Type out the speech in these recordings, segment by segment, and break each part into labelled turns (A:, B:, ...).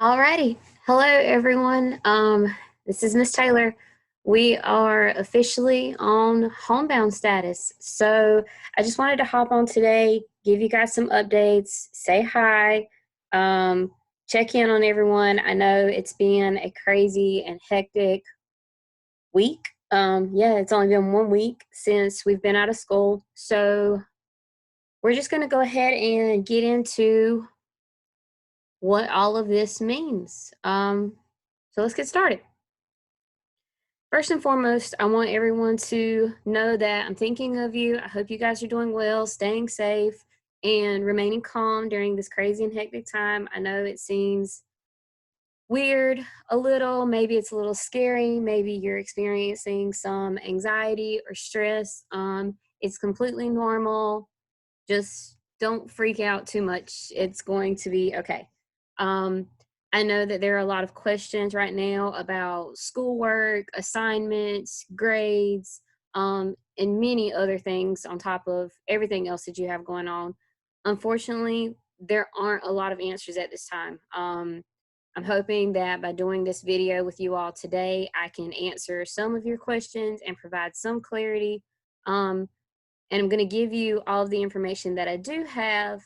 A: Alrighty. Hello, everyone. This is Miss Taylor. We are officially on homebound status. So I just wanted to hop on today, give you guys some updates, say hi, um, check in on everyone. I know it's been a crazy and hectic week. Yeah, it's only been 1 week since we've been out of school. So we're just going to go ahead and get into what all of this means. So let's get started. First and foremost, I want everyone to know that I'm thinking of you. I hope you guys are doing well, staying safe, and remaining calm during this crazy and hectic time. I know it seems weird a little, maybe it's a little scary, maybe you're experiencing some anxiety or stress. It's completely normal. Just don't freak out too much. It's going to be okay. Um, I know that there are a lot of questions right now about schoolwork, assignments, grades, and many other things on top of everything else that you have going on. Unfortunately, there aren't a lot of answers at this time. I'm hoping that by doing this video with you all today, I can answer some of your questions and provide some clarity. And I'm going to give you all of the information that I do have.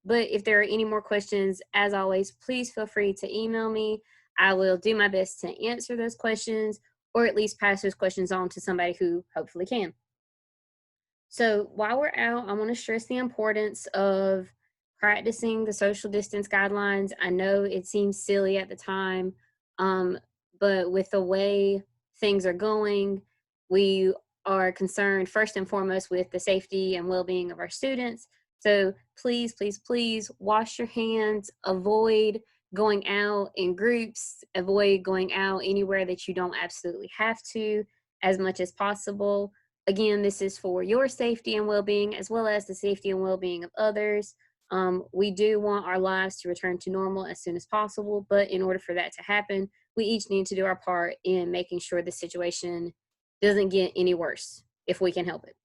A: But if there are any more questions, as always, please feel free to email me. I will do my best to answer those questions or at least pass those questions on to somebody who hopefully can. So while we're out, I want to stress the importance of practicing the social distance guidelines. I know it seems silly at the time, um, but with the way things are going, we are concerned first and foremost with the safety and well-being of our students. So please, please, please wash your hands, avoid going out in groups, avoid going out anywhere that you don't absolutely have to as much as possible. Again, this is for your safety and well-being as well as the safety and well-being of others. We do want our lives to return to normal as soon as possible, but in order for that to happen, we each need to do our part in making sure the situation doesn't get any worse if we can help it.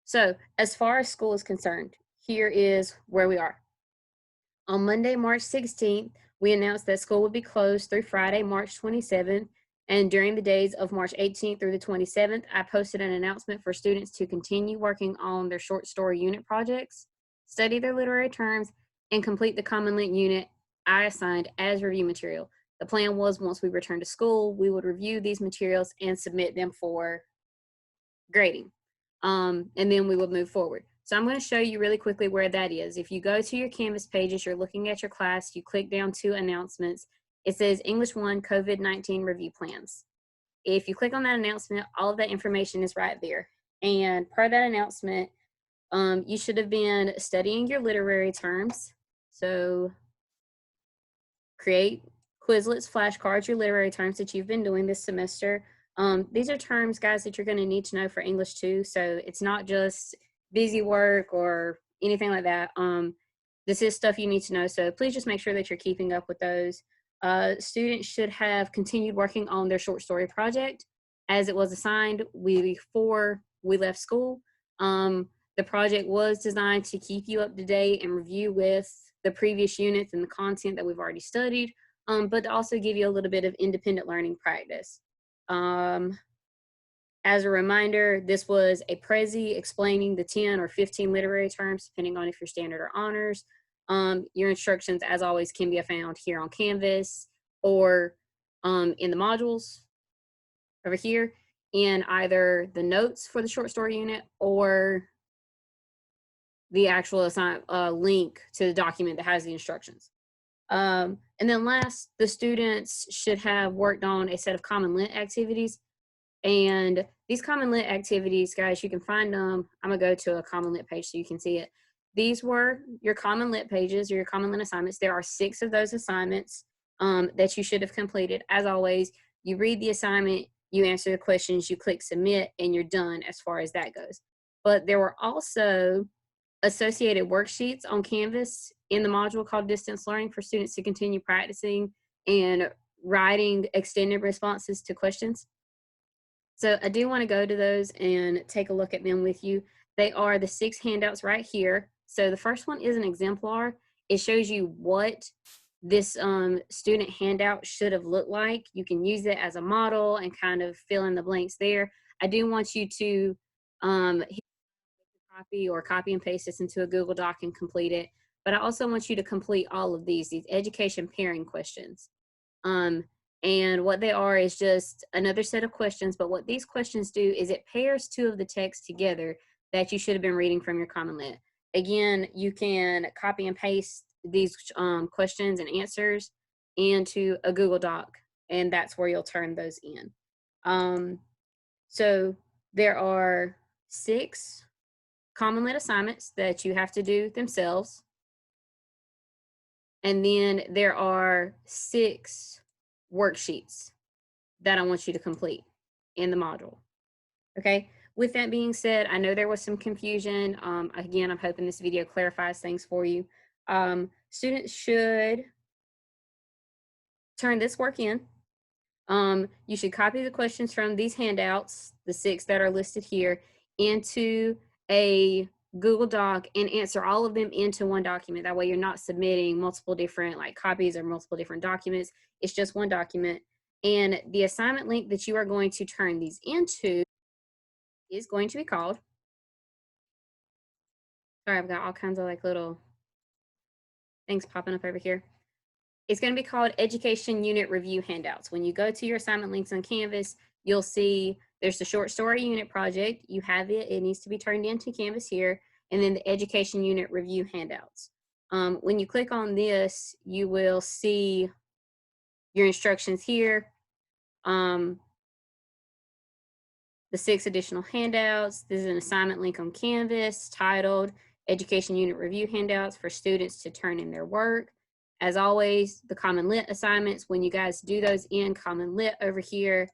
A: So as far as school is concerned, here is where we are. On Monday, March 16th, we announced that school would be closed through Friday, March 27th. And during the days of March 18th through the 27th, I posted an announcement for students to continue working on their short story unit projects, study their literary terms, and complete the Common Lit unit I assigned as review material. The plan was once we returned to school, we would review these materials and submit them for grading. And then we would move forward. So I'm going to show you really quickly where that is. If you go to your Canvas pages, you're looking at your class, you click down to announcements. It says English 1 COVID-19 review plans. If you click on that announcement, all of that information is right there. And per that announcement, you should have been studying your literary terms. So create Quizlets, flashcards, your literary terms that you've been doing this semester. These are terms, guys, that you're going to need to know for English too. So it's not just busy work or anything like that. This is stuff you need to know. So please just make sure that you're keeping up with those. Students should have continued working on their short story project as it was assigned before we left school. The project was designed to keep you up to date and review with the previous units and the content that we've already studied, but to also give you a little bit of independent learning practice. As a reminder, this was a Prezi explaining the 10 or 15 literary terms, depending on if you're standard or honors. Your instructions, as always, can be found here on Canvas or in the modules over here in either the notes for the short story unit or the actual link to the document that has the instructions. And then last, the students should have worked on a set of Common Lit activities. And these Common Lit activities, guys, you can find them. I'm going to go to a Common Lit page so you can see it. These were your Common Lit pages or your Common Lit assignments. There are 6 of those assignments that you should have completed. As always, you read the assignment, you answer the questions, you click submit, and you're done as far as that goes. But there were also associated worksheets on Canvas in the module called Distance Learning for students to continue practicing and writing extended responses to questions. So I do want to go to those and take a look at them with you. They are the 6 handouts right here. So the first one is an exemplar. It shows you what this student handout should have looked like. You can use it as a model and kind of fill in the blanks there. I do want you to hit copy or copy and paste this into a Google Doc and complete it. But I also want you to complete all of these education pairing questions. And what they are is just another set of questions, but what these questions do is it pairs two of the texts together that you should have been reading from your Common Lit. Again, you can copy and paste these questions and answers into a Google Doc, and that's where you'll turn those in. So there are 6 Common Lit assignments that you have to do themselves. And then there are 6 worksheets that I want you to complete in the module. Okay, with that being said, I know there was some confusion. Again, I'm hoping this video clarifies things for you. Students should turn this work in. You should copy the questions from these handouts, the 6 that are listed here, into a Google Doc and answer all of them into one document. That way you're not submitting multiple different like copies or multiple different documents. It's just one document. And the assignment link that you are going to turn these into is going to be called, sorry, I've got all kinds of like little things popping up over here. It's going to be called Education Unit Review Handouts. When you go to your assignment links on Canvas, you'll see there's the short story unit project. You have it. It needs to be turned into Canvas here. And then the Education Unit Review Handouts. When you click on this, you will see your instructions here. The 6 additional handouts. This is an assignment link on Canvas titled Education Unit Review Handouts for students to turn in their work. As always, the Common Lit assignments, when you guys do those in Common Lit over here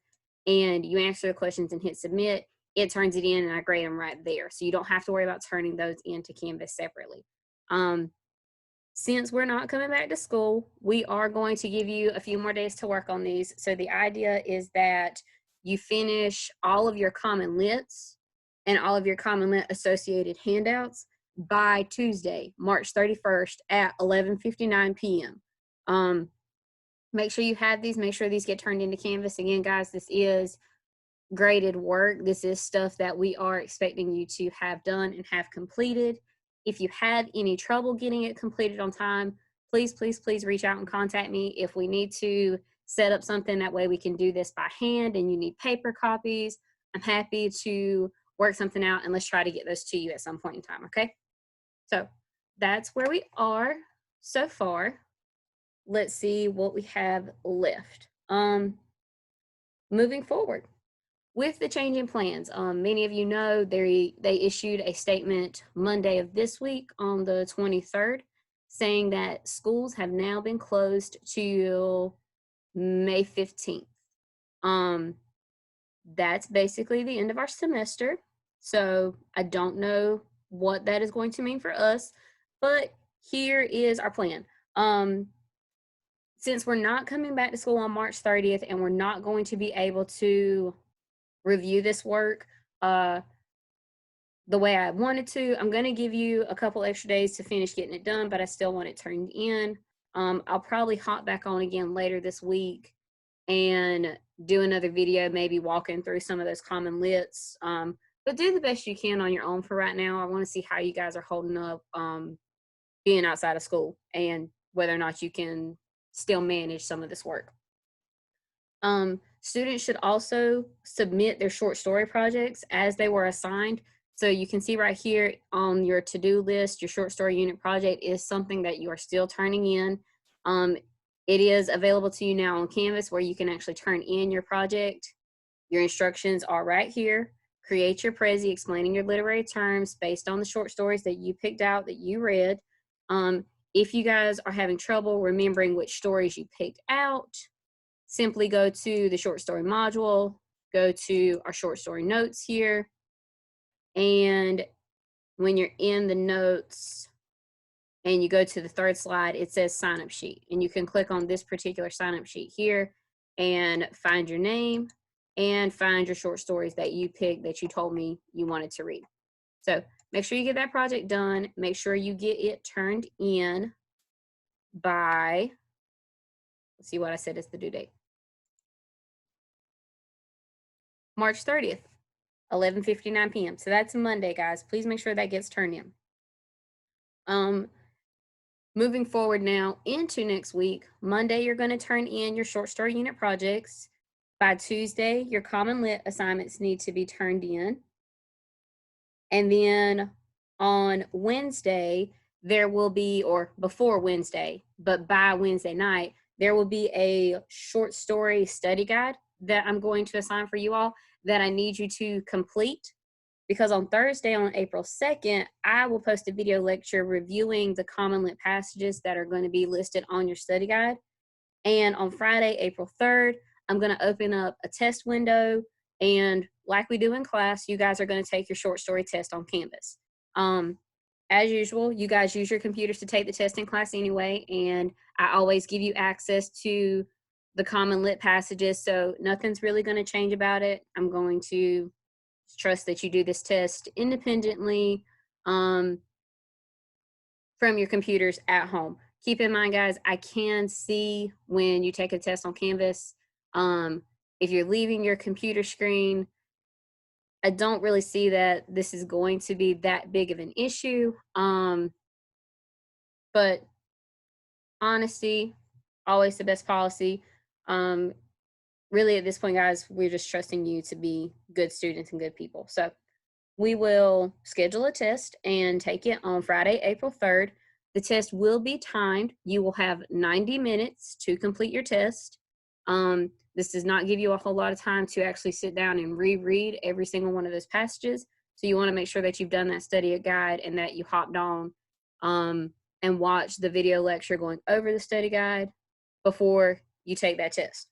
A: and you answer the questions and hit submit, it turns it in and I grade them right there. So you don't have to worry about turning those into Canvas separately. Since we're not coming back to school, we are going to give you a few more days to work on these. So the idea is that you finish all of your Common Lits and all of your Common Lit associated handouts by Tuesday, March 31st at 11:59 p.m. Make sure you have these, make sure these get turned into Canvas. Again, guys, this is graded work. This is stuff that we are expecting you to have done and have completed. If you have any trouble getting it completed on time, please, please, please reach out and contact me. If we need to set up something that way we can do this by hand and you need paper copies, I'm happy to work something out and let's try to get those to you at some point in time, okay? So that's where we are so far. Let's see what we have left. Moving forward with the change in plans, many of you know they issued a statement Monday of this week on the 23rd saying that schools have now been closed till May 15th. That's basically the end of our semester. So I don't know what that is going to mean for us, but here is our plan. Since we're not coming back to school on March 30th and we're not going to be able to review this work the way I wanted to, I'm going to give you a couple extra days to finish getting it done, but I still want it turned in. I'll probably hop back on again later this week and do another video, maybe walking through some of those Common Lits. But do the best you can on your own for right now. I want to see how you guys are holding up being outside of school and whether or not you can still manage some of this work. Students should also submit their short story projects as they were assigned. So you can see right here on your to-do list, your short story unit project is something that you are still turning in. It is available to you now on Canvas where you can actually turn in your project. Your instructions are right here. Create your Prezi explaining your literary terms based on the short stories that you picked out that you read. If you guys are having trouble remembering which stories you picked out, simply go to the short story module, go to our short story notes here, and when you're in the notes and you go to the 3rd slide, it says sign up sheet, and you can click on this particular sign up sheet here and find your name and find your short stories that you picked that you told me you wanted to read. So make sure you get that project done. Make sure you get it turned in by Let's see what I said is the due date. March 30th, 11:59 p.m. So that's Monday, guys. Please make sure that gets turned in. Moving forward now into next week, Monday, you're going to turn in your short story unit projects. By Tuesday, your common lit assignments need to be turned in. And then on Wednesday, there will be, or before Wednesday, but by Wednesday night, there will be a short story study guide that I'm going to assign for you all that I need you to complete, because on Thursday, on April 2nd, I will post a video lecture reviewing the common lit passages that are going to be listed on your study guide. And on Friday, April 3rd, I'm going to open up a test window, and like we do in class, you guys are going to take your short story test on Canvas. As usual, you guys use your computers to take the test in class anyway, and I always give you access to the common lit passages, so nothing's really going to change about it. I'm going to trust that you do this test independently from your computers at home. Keep in mind, guys, I can see when you take a test on Canvas. If you're leaving your computer screen, I don't really see that this is going to be that big of an issue. But honesty, always the best policy. Really, at this point, guys, we're just trusting you to be good students and good people. So we will schedule a test and take it on Friday, April 3rd. The test will be timed. You will have 90 minutes to complete your test. This does not give you a whole lot of time to actually sit down and reread every single one of those passages. So you want to make sure that you've done that study guide and that you hopped on and watched the video lecture going over the study guide before you take that test.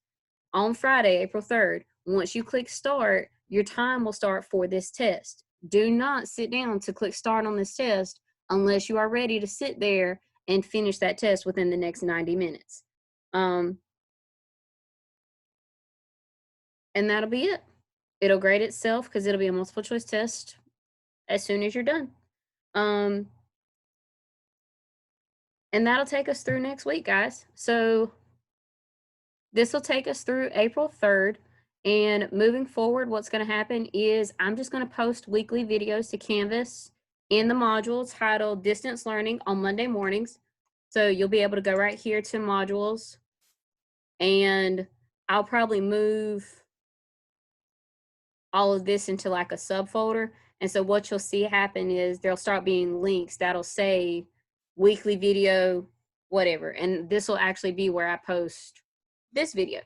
A: On Friday, April 3rd, once you click start, your time will start for this test. Do not sit down to click start on this test unless you are ready to sit there and finish that test within the next 90 minutes. And that'll be it. It'll grade itself because it'll be a multiple choice test as soon as you're done. And that'll take us through next week, guys. So this will take us through April 3rd. And moving forward, what's going to happen is I'm just going to post weekly videos to Canvas in the module titled Distance Learning on Monday mornings. So you'll be able to go right here to modules, and I'll probably move all of this into like a subfolder. And so what you'll see happen is there'll start being links that'll say weekly video, whatever. And this will actually be where I post this video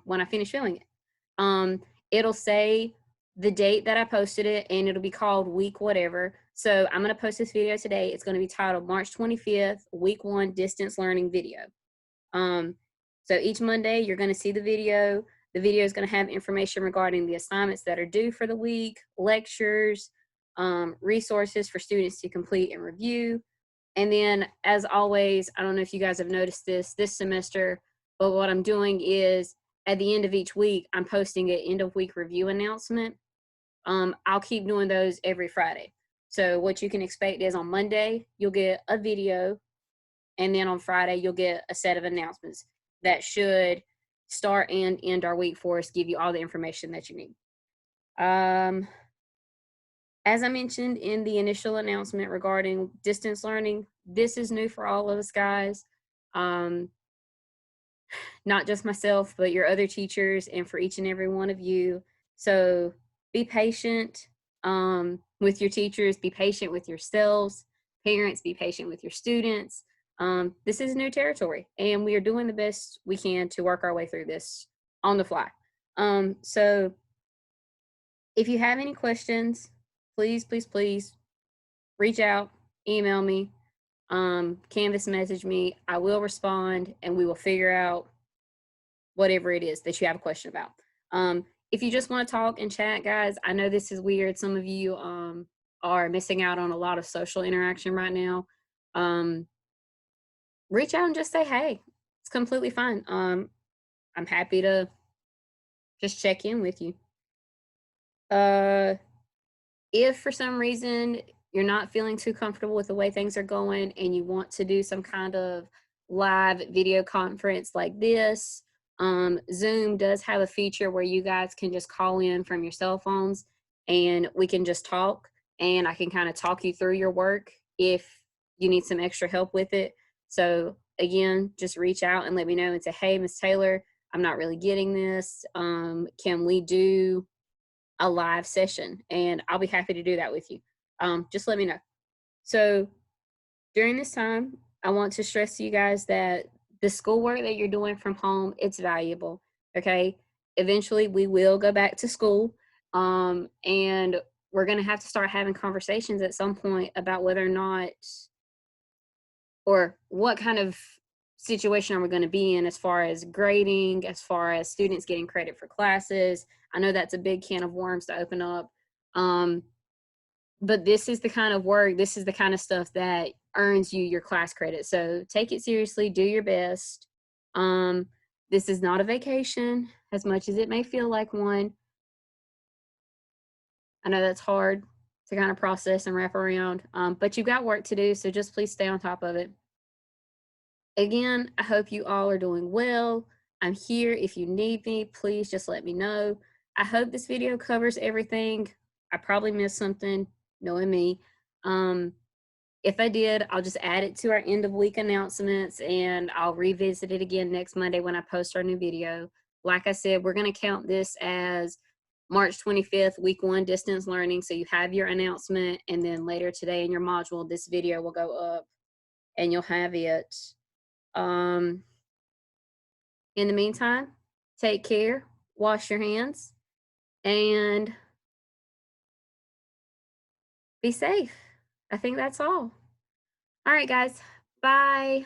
A: when I finish filming it. It'll say the date that I posted it, and it'll be called week whatever. So I'm going to post this video today. It's going to be titled March 25th, week 1 distance learning video. So each Monday you're going to see the video. The video is going to have information regarding the assignments that are due for the week, lectures, resources for students to complete and review. And then, as always, I don't know if you guys have noticed this semester, but what I'm doing is at the end of each week, I'm posting an end of week review announcement. I'll keep doing those every Friday. So what you can expect is on Monday, you'll get a video, and then on Friday, you'll get a set of announcements that should start and end our week for us, give you all the information that you need. As I mentioned in the initial announcement regarding distance learning, this is new for all of us, guys. Not just myself, but your other teachers, and for each and every one of you. So be patient with your teachers, be patient with yourselves. Parents, be patient with your students. This is new territory, and we are doing the best we can to work our way through this on the fly. So if you have any questions, please reach out, email me, Canvas message me. I will respond, and we will figure out whatever it is that you have a question about. If you just want to talk and chat, guys, I know this is weird. Some of you are missing out on a lot of social interaction right now. Reach out and just say, hey, it's completely fine. I'm happy to just check in with you. If for some reason you're not feeling too comfortable with the way things are going and you want to do some kind of live video conference like this. Zoom does have a feature where you guys can just call in from your cell phones and we can just talk, and I can kind of talk you through your work if you need some extra help with it. So again, just reach out and let me know and say, hey, Miss Taylor, I'm not really getting this. Can we do a live session? And I'll be happy to do that with you. Just let me know. So during this time, I want to stress to you guys that the schoolwork that you're doing from home, it's valuable. Okay. Eventually we will go back to school. And we're going to have to start having conversations at some point about whether or not, or what kind of situation are we going to be in as far as grading, as far as students getting credit for classes. I know that's a big can of worms to open up. Um, but this is the kind of work, this is the kind of stuff that earns you your class credit. So take it seriously, do your best. This is not a vacation, as much as it may feel like one. I know that's hard to kind of process and wrap around, but you've got work to do, so just please stay on top of it. Again, I hope you all are doing well. I'm here. If you need me, please just let me know. I hope this video covers everything. I probably missed something, knowing me. If I did, I'll just add it to our end of week announcements, and I'll revisit it again next Monday when I post our new video. Like I said, we're going to count this as March 25th, week 1 distance learning. So you have your announcement, and then later today in your module, this video will go up and you'll have it. In the meantime, take care, wash your hands, and be safe. I think that's all. All right, guys. Bye.